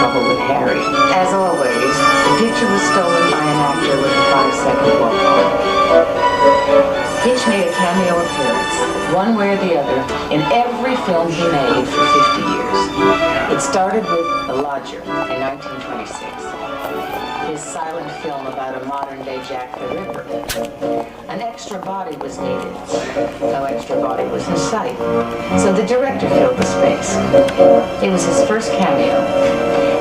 trouble with Harry. As always, the picture was stolen by an actor with a 5-second walk-on. Hitch made a cameo appearance, one way or the other, in every film he made for 50 years. It started with The Lodger in 1926, his silent film about a modern-day Jack the Ripper. An extra body was needed. No extra body was in sight, so the director filled the space. It was his first cameo,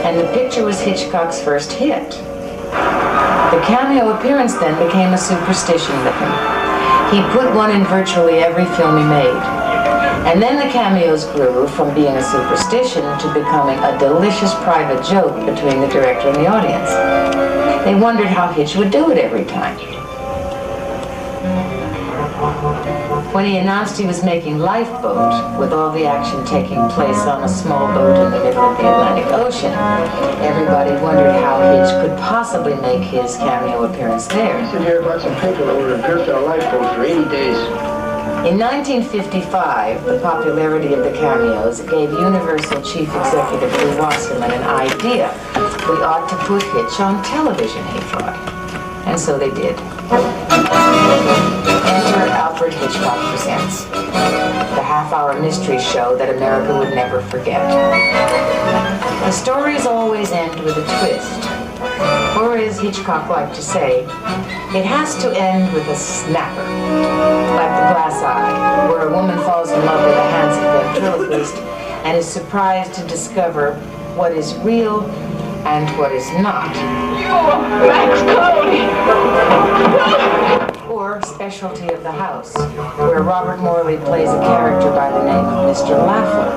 and the picture was Hitchcock's first hit. The cameo appearance then became a superstition with him. He put one in virtually every film he made. And then the cameos grew from being a superstition to becoming a delicious private joke between the director and the audience. They wondered how Hitch would do it every time. When he announced he was making Lifeboat, with all the action taking place on a small boat in the middle of the Atlantic Ocean, everybody wondered how Hitch could possibly make his cameo appearance there. I sit here about some paper that would have pierced our lifeboat for 80 days. In 1955, the popularity of the cameos gave Universal Chief Executive Lew Wasserman an idea. We ought to put Hitch on television, he thought. And so they did. Enter Alfred Hitchcock Presents, the half-hour mystery show that America would never forget. The stories always end with a twist. Or as Hitchcock liked to say, it has to end with a snapper, like The Glass Eye, where a woman falls in love with a handsome ventriloquist and is surprised to discover what is real and what is not. Max Cody! Or Specialty of the House, where Robert Morley plays a character by the name of Mr. Laffer.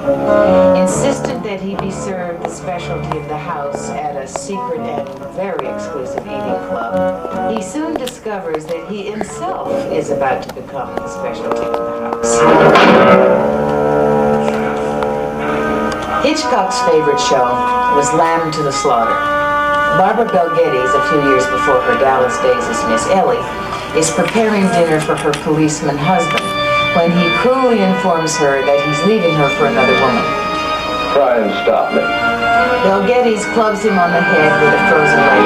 Insisted that he be served the specialty of the house at a secret and very exclusive eating club. He soon discovers that he himself is about to become the specialty of the house. Hitchcock's favorite show was Lamb to the Slaughter. Barbara Bel Geddes, a few years before her Dallas days as Miss Ellie, is preparing dinner for her policeman husband when he coolly informs her that he's leaving her for another woman. Try and stop me. Bel Geddes clubs him on the head with a frozen leg.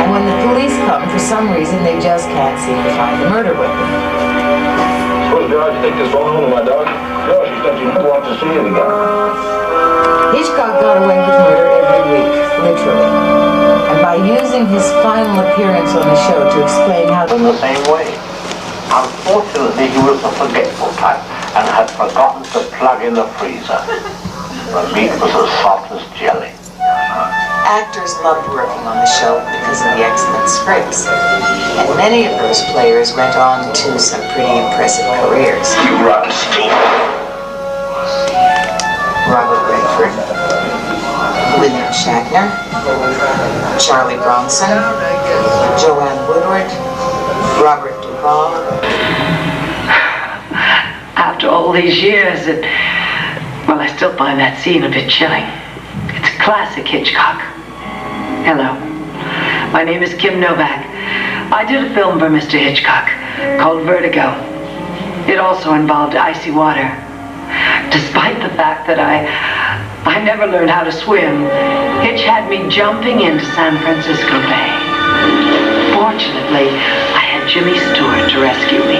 And when the police come, for some reason, they just can't seem to find the murder weapon. Suppose George take this phone home to my dog? George, she said she never wants to see it again. Hitchcock got away with murder every week, literally. And by using his final appearance on the show to explain how... In the same way. Unfortunately, he was a forgetful type and had forgotten to plug in the freezer. The meat was as soft as jelly. Actors loved working on the show because of the excellent scripts. And many of those players went on to some pretty impressive careers. You rotten Steve. Robert Redford, William Shatner, Charlie Bronson, Joanne Woodward, Robert Duvall. After all these years, well, I still find that scene a bit chilling. It's a classic Hitchcock. Hello, my name is Kim Novak. I did a film for Mr. Hitchcock called Vertigo. It also involved icy water. Despite the fact that I never learned how to swim, Hitch had me jumping into San Francisco Bay. Fortunately, I had Jimmy Stewart to rescue me.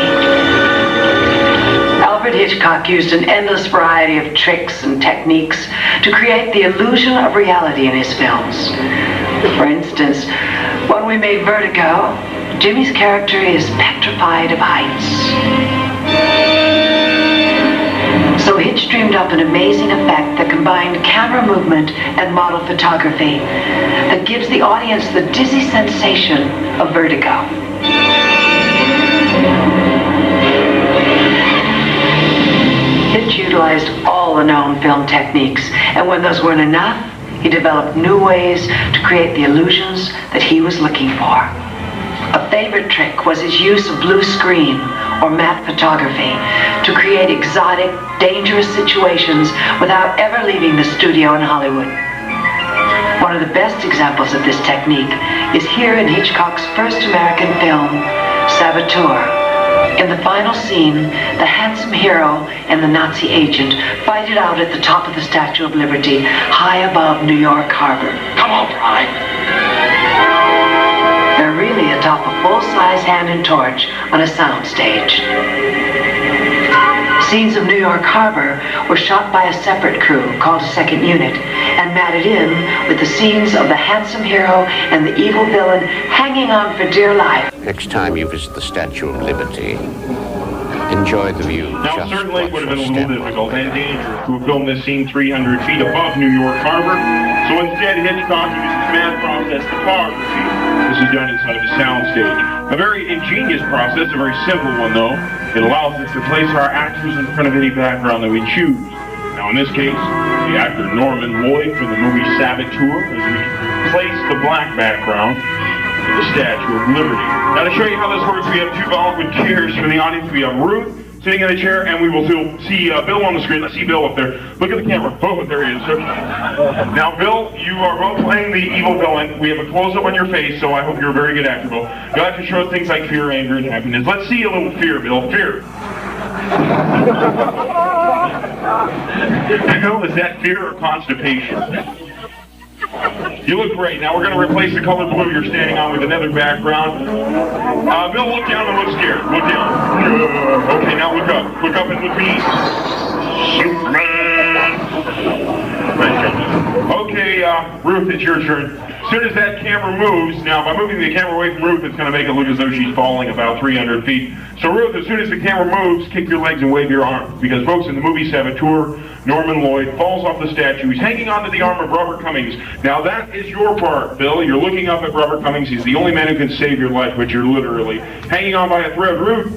Alfred Hitchcock used an endless variety of tricks and techniques to create the illusion of reality in his films. For instance, when we made Vertigo, Jimmy's character is petrified of heights. So Hitch dreamed up an amazing effect that combined camera movement and model photography that gives the audience the dizzy sensation of vertigo. Hitch utilized all the known film techniques, and when those weren't enough, he developed new ways to create the illusions that he was looking for. A favorite trick was his use of blue screen or matte photography to create exotic, dangerous situations without ever leaving the studio in Hollywood. One of the best examples of this technique is here in Hitchcock's first American film, Saboteur, In the final scene, the handsome hero and the Nazi agent fight it out at the top of the Statue of Liberty, high above New York Harbor. Come on, Prime. They're really atop a full-size hand and torch on a soundstage. Scenes of New York Harbor were shot by a separate crew called a second unit and matted in with the scenes of the handsome hero and the evil villain hanging on for dear life. Next time you visit the Statue of Liberty, enjoy the view. Now, certainly it would have been a little difficult and dangerous to have filmed this scene 300 feet above New York Harbor, so instead Hitchcock used command process photography. This is done inside of a soundstage. A very ingenious process, a very simple one though. It allows us to place our actors in front of any background that we choose. Now in this case, the actor Norman Lloyd from the movie Saboteur, as we place the black background to the Statue of Liberty. Now to show you how this works, we have two eloquent chairs for the audience. We have Ruth sitting in a chair, and we will see Bill on the screen. Let's see Bill up there. Look at the camera. Oh, there he is. Now, Bill, you are both playing the evil villain. We have a close-up on your face, so I hope you're a very good actor, Bill. You have to show things like fear, anger, and happiness. Let's see a little fear, Bill. Fear. Bill, is that fear or constipation? You look great. Now we're going to replace the color blue you're standing on with another background. Bill, look down and look scared. Look down. Okay, now look up. Look up and look me. Superman. Nice job. Okay, Ruth, it's your turn. As soon as that camera moves, now by moving the camera away from Ruth, it's going to make it look as though she's falling about 300 feet. So Ruth, as soon as the camera moves, kick your legs and wave your arms. Because folks, in the movie Saboteur, Norman Lloyd falls off the statue. He's hanging onto the arm of Robert Cummings. Now that is your part, Bill. You're looking up at Robert Cummings. He's the only man who can save your life, but you're literally hanging on by a thread. Ruth,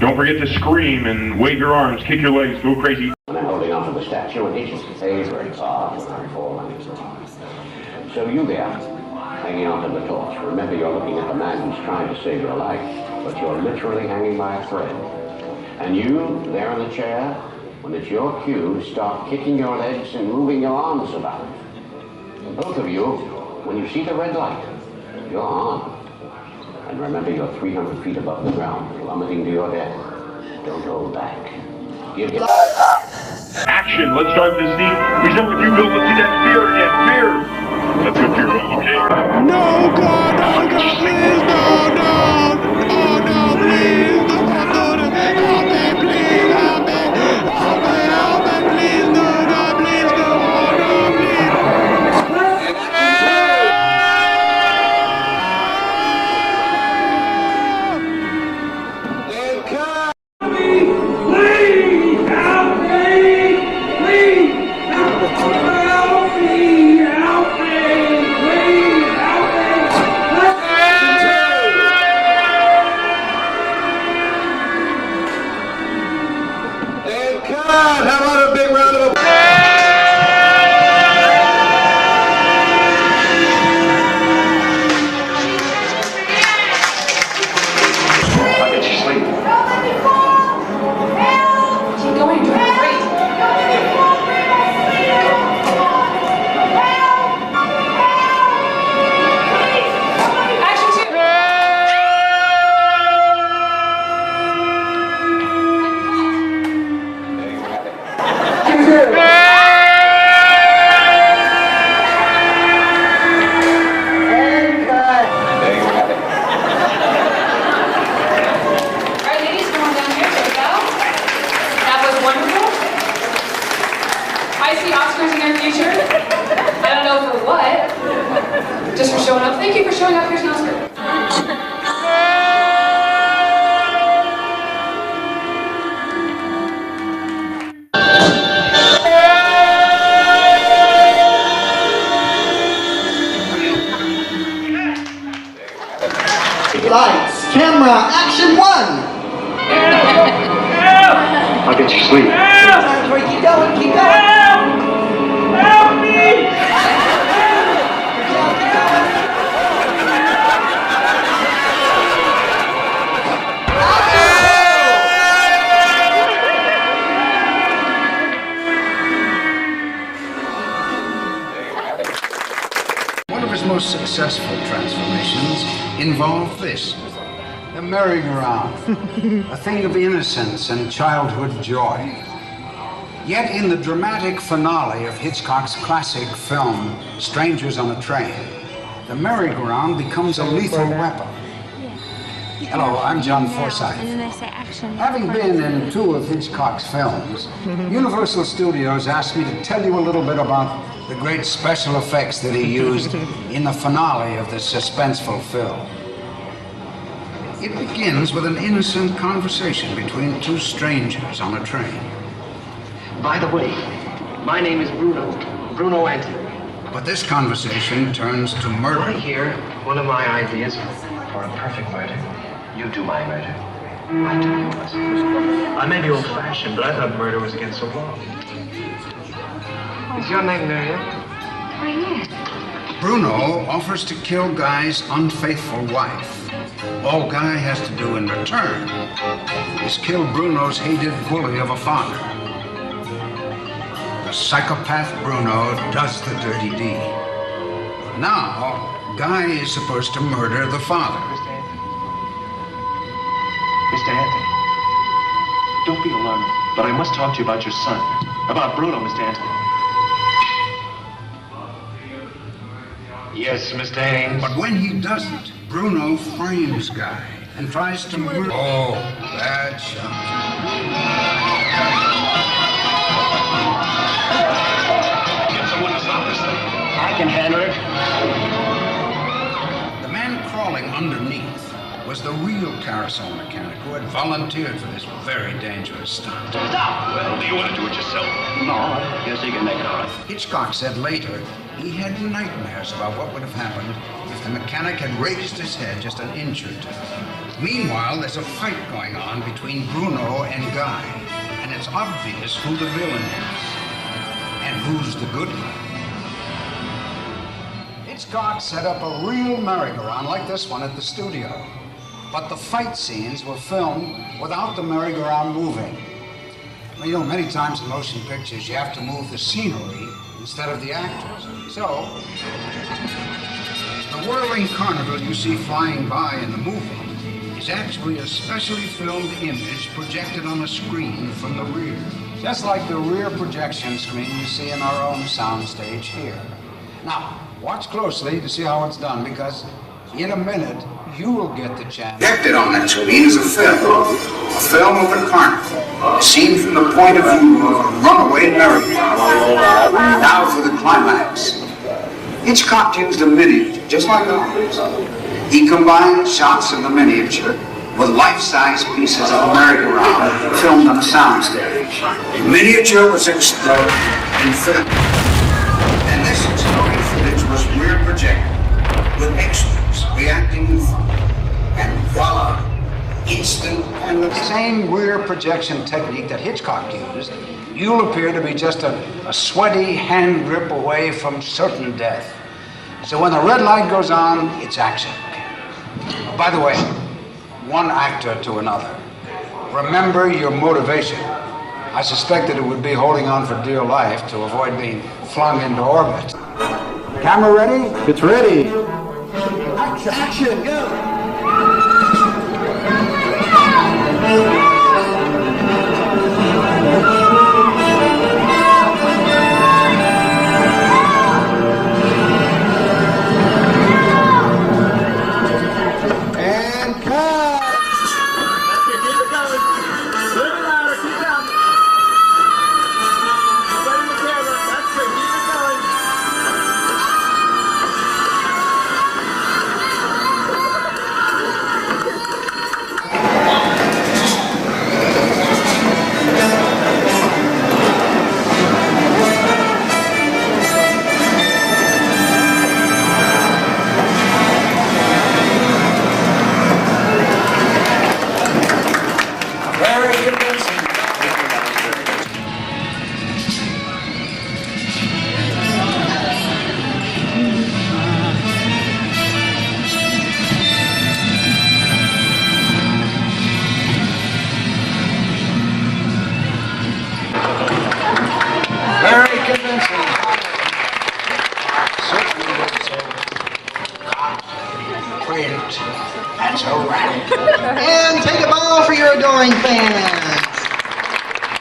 don't forget to scream and wave your arms, kick your legs, go crazy. I'm holding onto the statue and hitching his very hard when I'm falling. So you there, hanging onto the torch. Remember, you're looking at the man who's trying to save your life, but you're literally hanging by a thread. And you, there in the chair, when it's your cue, start kicking your legs and moving your arms about. And both of you, when you see the red light, you're on. And remember, you're 300 feet above the ground, plummeting to your death. Don't hold back. Give your... Action! Let's start this scene. We start with you, Bill. Let's see that fear again. Fear! That's good fear, Bill. Okay? No, God, no, God, please, no, no. Oh, no, please, no, no, help me, please, help me. Help me, please, no, no, please, no, oh, no, please. Just for showing up. Thank you for showing up. Here's an Oscar. Lights, camera, action, one! I'll get you sleep. Keep going, keep going! Help me! One of his most successful transformations involved this. The merry-go-round, a thing of innocence and childhood joy. Yet in the dramatic finale of Hitchcock's classic film, Strangers on a Train, the merry-go-round becomes a lethal weapon. Hello, I'm John Forsythe. And then they say action. Having been in 2 of Hitchcock's films, Universal Studios asked me to tell you a little bit about the great special effects that he used in the finale of this suspenseful film. It begins with an innocent conversation between 2 strangers on a train. By the way, my name is Bruno Anthony. But this conversation turns to murder. I hear one of my ideas for a perfect murder. You do my murder. I do yours. I may be old-fashioned, but I thought murder was against the law. Is your name Miriam? Why, yes. Bruno offers to kill Guy's unfaithful wife. All Guy has to do in return is kill Bruno's hated bully of a father. The psychopath Bruno does the dirty deed. Now, Guy is supposed to murder the father. Mr. Anthony, don't be alarmed, but I must talk to you about your son. About Bruno, Mr. Anthony. Yes, Mr. Ames. But when he doesn't, Bruno frames Guy and tries to murder. Oh, bad shot. Get someone to stop this thing. I can handle it. The man crawling underneath was the real carousel mechanic who had volunteered for this very dangerous stunt. Stop! Well, do you want to do it yourself? No, I guess he can make it all right. Hitchcock said later he had nightmares about what would have happened if the mechanic had raised his head just an inch or 2. Meanwhile, there's a fight going on between Bruno and Guy, and it's obvious who the villain is and who's the good guy. Hitchcock set up a real merry-go-round like this one at the studio, but the fight scenes were filmed without the merry-go-round moving. You know, many times in motion pictures, you have to move the scenery instead of the actors. So, the whirling carnival you see flying by in the movie is actually a specially filmed image projected on a screen from the rear. Just like the rear projection screen you see in our own soundstage here. Now, watch closely to see how it's done, because in a minute, you will get the chance. Projected on that screen is a film of the carnival, seen from the point of view of a runaway merry-go-round. Now for the climax. Hitchcock used a miniature, just like ours. He combined shots of the miniature with life-size pieces of the merry-go-round filmed on a soundstage. The miniature was exploded and filmed. And this exploding footage was rear projected with extras reacting in front. And voila, instant. And the same rear projection technique that Hitchcock used, you'll appear to be just a sweaty hand grip away from certain death. So when the red light goes on, it's action. By the way, one actor to another. Remember your motivation. I suspected it would be holding on for dear life to avoid being flung into orbit. Camera ready? It's ready. Action, go!